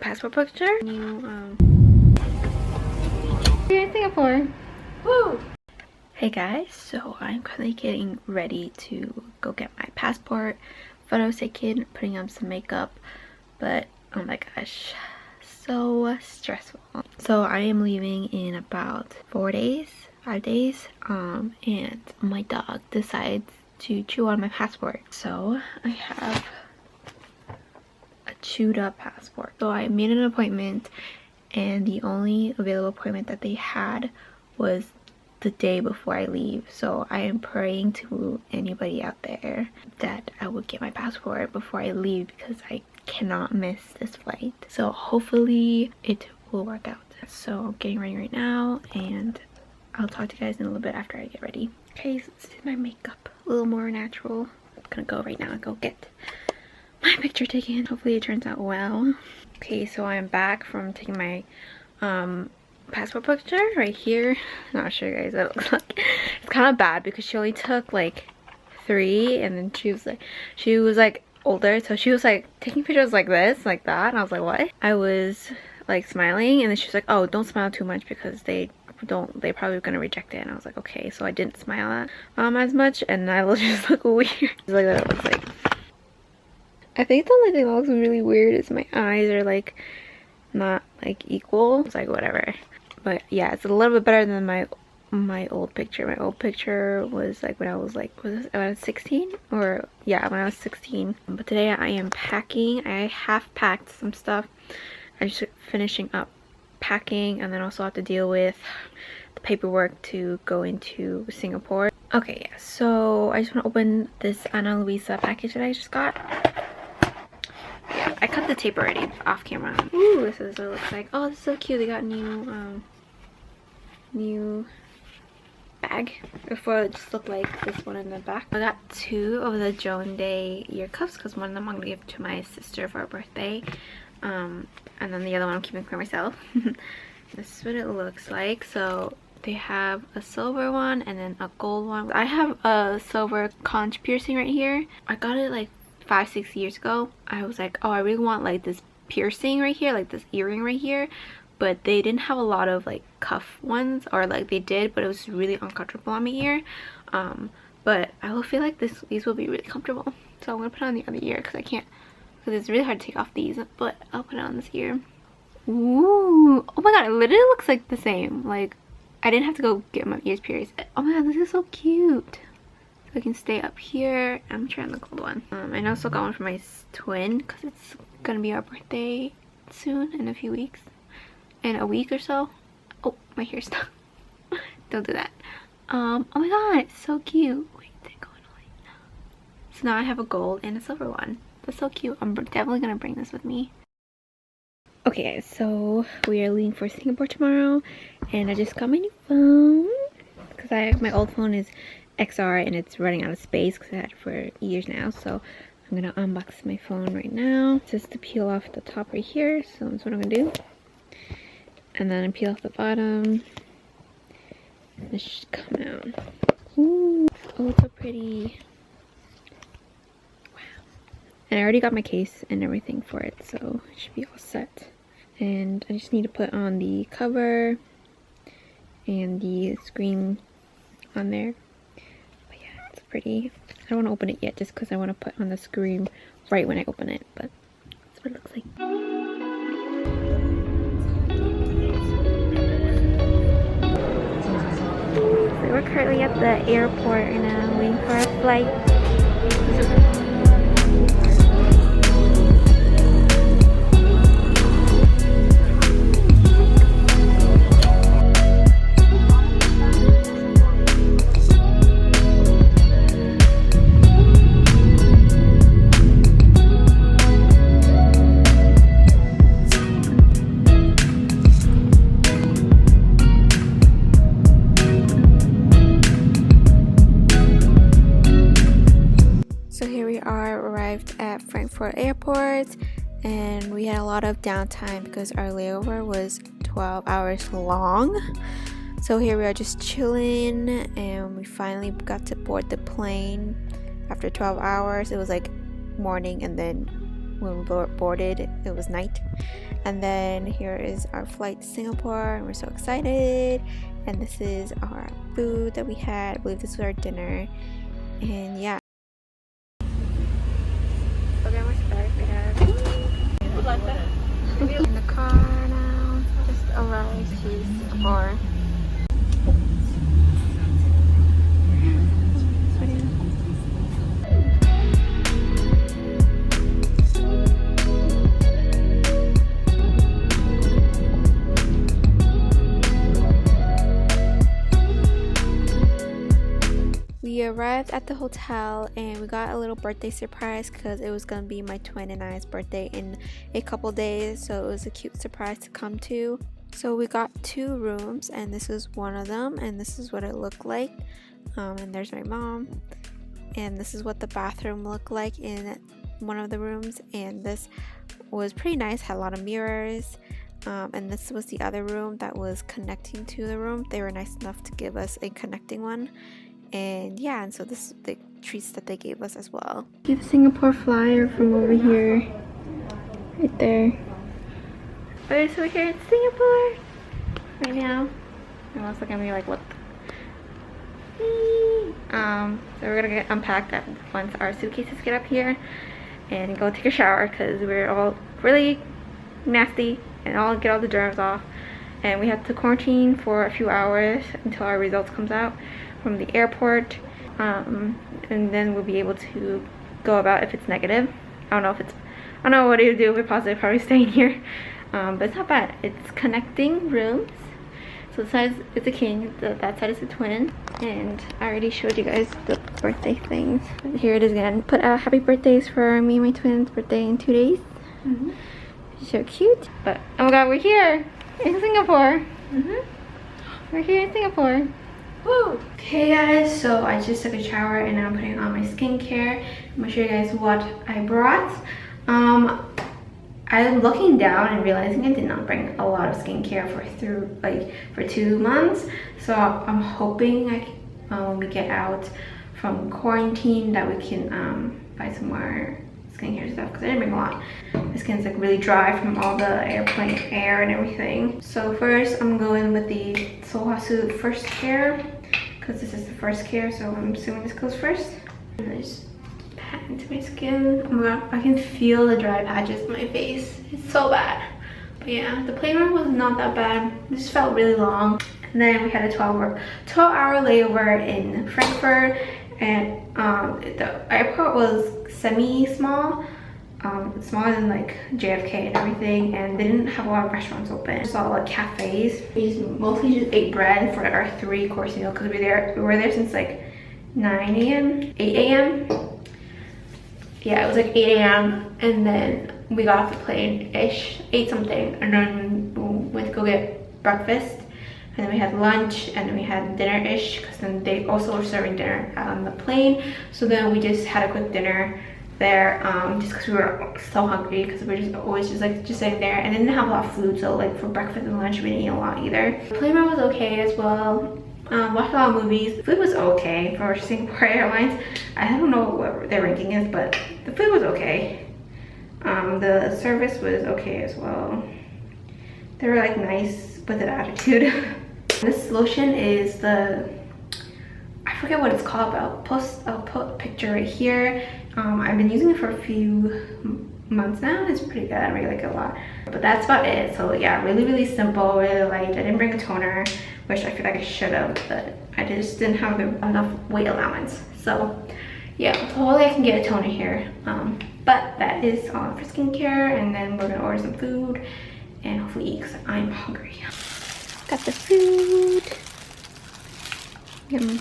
passport picture. New here in Singapore. Woo! Hey guys, so I'm currently getting ready to go get my passport, photos taken, putting on some makeup, but oh my gosh, so stressful. So I am leaving in about 5 days, and my dog decides to chew on my passport. So I have a chewed up passport. So I made an appointment, and the only available appointment that they had was the day before I leave. So I am praying to anybody out there that I would get my passport before I leave, because I cannot miss this flight. So hopefully it will work out. So I'm getting ready right now, and I'll talk to you guys in a little bit after I get ready. Okay, so this is my makeup, a little more natural. I'm gonna go right now and go get my picture taken. Hopefully it turns out well. Okay, so I'm back from taking my passport picture right here. Not sure you guys what it looks like. It's kind of bad because she only took like 3, and then she was like older, so she was like taking pictures like this, like that, and I was like, what? I was like smiling, and then she was like, oh, don't smile too much because they probably gonna reject it. And I was like, okay. So I didn't smile as much, and I will just look weird. It's like that it looks like. I think the only thing that looks really weird is my eyes are like not like equal. It's like whatever. But yeah, it's a little bit better than my old picture. My old picture was like when I was like, when I was 16? Or yeah, when I was 16. But today I am packing. I half packed some stuff. I'm just finishing up packing, and then also have to deal with the paperwork to go into Singapore. Okay, yeah, so I just want to open this Ana Luisa package that I just got. Yeah, I cut the tape already off camera. Ooh, this is what it looks like. Oh, this is so cute. They got new bag. Before it just looked like this one in the back. I got 2 of the Joan Day ear cuffs because one of them I'm gonna give to my sister for her birthday. And then the other one I'm keeping for myself. This is what it looks like. So they have a silver one and then a gold one. I have a silver conch piercing right here. I got it like 5-6 years ago. I was like, oh, I really want like this piercing right here, like this earring right here, but they didn't have a lot of like cuff ones, or like they did, but it was really uncomfortable on my ear. But I will feel like these will be really comfortable, so I'm gonna put it on the other ear because I can't, because it's really hard to take off these, but I'll put it on this ear. Ooh, oh my god, it literally looks like the same. Like I didn't have to go get my ears pierced. Oh my god, this is so cute. So I can stay up here. I'm trying the gold one. I also got one for my twin because it's gonna be our birthday soon, in a few weeks, in a week or so. Oh, my hair's stuck. Don't do that. Oh my god, it's so cute. Wait, they're going away. So now I have a gold and a silver one. That's so cute. I'm definitely gonna bring this with me. Okay guys, so we are leaving for Singapore tomorrow, and I just got my new phone because my old phone is XR and it's running out of space because I had it for years now. So I'm gonna unbox my phone right now, just to peel off the top right here. So that's what I'm gonna do, and then peel off the bottom. This should come out. Ooh, oh, it's so pretty. And I already got my case and everything for it, so it should be all set. And I just need to put on the cover and the screen on there. But yeah, it's pretty. I don't want to open it yet just because I want to put on the screen right when I open it, but that's what it looks like. So we're currently at the airport right now, waiting for our flight. Arrived at Frankfurt airport, and we had a lot of downtime because our layover was 12 hours long. So here we are just chilling, and we finally got to board the plane after 12 hours. It was like morning, and then when we boarded, it was night. And then here is our flight to Singapore, and we're so excited. And this is our food that we had. I believe this was our dinner. And yeah. Look how much bag we have. In the car now. Just arrived to Singapore. We arrived at the hotel and we got a little birthday surprise because it was gonna be my twin and I's birthday in a couple days, so it was a cute surprise to come to. So we got 2 rooms, and this is one of them, and this is what it looked like. And there's my mom, and this is what the bathroom looked like in one of the rooms, and this was pretty nice, had a lot of mirrors. And this was the other room that was connecting to the room. They were nice enough to give us a connecting one. And yeah, and so this is the treats that they gave us as well. See the Singapore flyer from over here, right there. Okay, so we're here in Singapore right now. Everyone's looking at me like, what the... So we're gonna get unpacked once our suitcases get up here and go take a shower because we're all really nasty and I'll get all the germs off. And we have to quarantine for a few hours until our results comes out from the airport, and then we'll be able to go about if it's negative. I don't know what to do if we're positive, probably staying here. But it's not bad. It's connecting rooms. So this side is a king, that side is a twin, and I already showed you guys the birthday things. Here it is again. Put out happy birthdays for me and my twin's birthday in 2 days. So cute. But oh my god, we're here in Singapore. We're here in Singapore. Woo! Okay guys, so I just took a shower and now I'm putting on my skincare. I'm gonna show you guys what I brought. I'm looking down and realizing I did not bring a lot of skincare for 2 months. So I'm hoping when we get out from quarantine that we can buy some more skincare stuff because I didn't bring a lot. My skin's like really dry from all the airplane air and everything. So first I'm going with the Sohasu First Care because this is the first care, so I'm assuming this goes first. And I just pat into my skin. Oh my god, I can feel the dry patches on my face. It's so bad. But yeah, the plane ride was not that bad. This felt really long. And then we had a 12-hour layover in Frankfurt, and the airport was semi-small, smaller than like JFK and everything, and they didn't have a lot of restaurants open. We saw like cafes. We mostly just ate bread for our 3-course meal because we were there since like 9 a.m. 8 a.m. Yeah, it was like 8 a.m. and then we got off the plane-ish, ate something, and then we went to go get breakfast. And then we had lunch, and then we had dinner-ish, because then they also were serving dinner on the plane. So then we just had a quick dinner there, just because we were so hungry, because we were just always just sitting there, and they didn't have a lot of food. So like for breakfast and lunch, we didn't eat a lot either. The plane ride was okay as well. Watched a lot of movies. The food was okay for Singapore Airlines. I don't know what their ranking is, but the food was okay. The service was okay as well. They were like nice with an attitude. This lotion is I forget what it's called, but I'll put a picture right here. I've been using it for a few months now. It's pretty good. I really like it a lot. But that's about it. So yeah, really simple, really light. I didn't bring a toner, which I feel like I should have, but I just didn't have enough weight allowance. So yeah, hopefully I can get a toner here. But that is all for skincare, and then we're gonna order some food and hopefully eat because I'm hungry. Got the food. Yum.